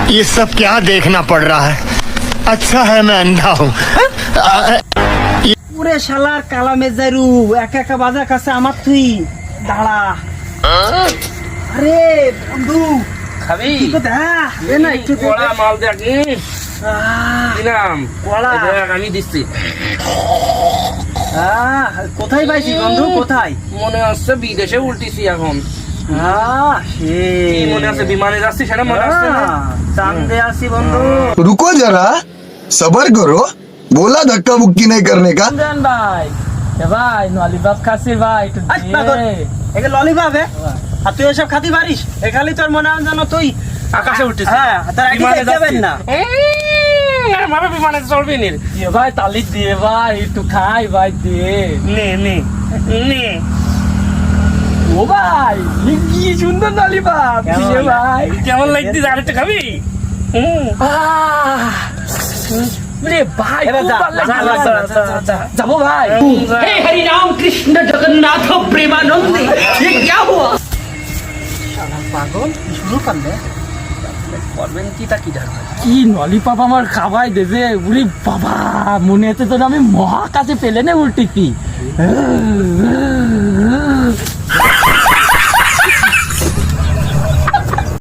ये सब क्या देखना पड़ रहा है। अच्छा है मैं अंधा हूँ। পুরে শালার কালা মেজারু একা একা বাজার কাছে আমার তুই দাঁড়া। আরে বন্ধু খাবি কি কথা এ না একটু দে। কড়া মাল দেখিস দিলাম কড়া দেখ আমি দিচ্ছি। কোথায় পাইছি বন্ধু কোথায়? মনে হচ্ছে বিদেশে উল্টিছি এখন। সে কি মনে আছে বিমানে যাচ্ছি সেটা মনে আছে না? চান্দে আসি বন্ধু। रुको जरा सबर करो बोला धक्का मुक्की नहीं करने का। জান ভাই এ ভাই ললিপপ খাসি ভাই একটু আচ্ছা, পাগল। দে। একে ললিপপ আর তুই এসব খাতি পারিস? এ খালি তোর মনে হয় যেন তুই আকাশে উঠতেছি। হ্যাঁ তার আগে বিমানে যাবেন যাচ্ছি। না। ভাবে বিমানে চলবি নি এ ভাই তালি দিয়ে ভাই একটু খাই ভাই দে। নে নে নে ও ভাই এ কি সুন্দর ললিপপ কেমন দিয়ে ভাই। কেমন লাগছে আরেকটা খাবি? রে ভাই এবার খুব যা, ভালো যা, লাগছে। যা, যা, যা। যাবো ভাই। हे हरि राम कृष्ण जगन्नाथ प्रेमानंद ये क्या हुआ? পাগল কি শুরু করলে? করবেন কি তা কি জানবেন? কি ললিপপ আমার খাওয়াই দেবে উরি বাবা মনে হচ্ছে তো আমি মহাকাশে পেলে না উল্টেছি।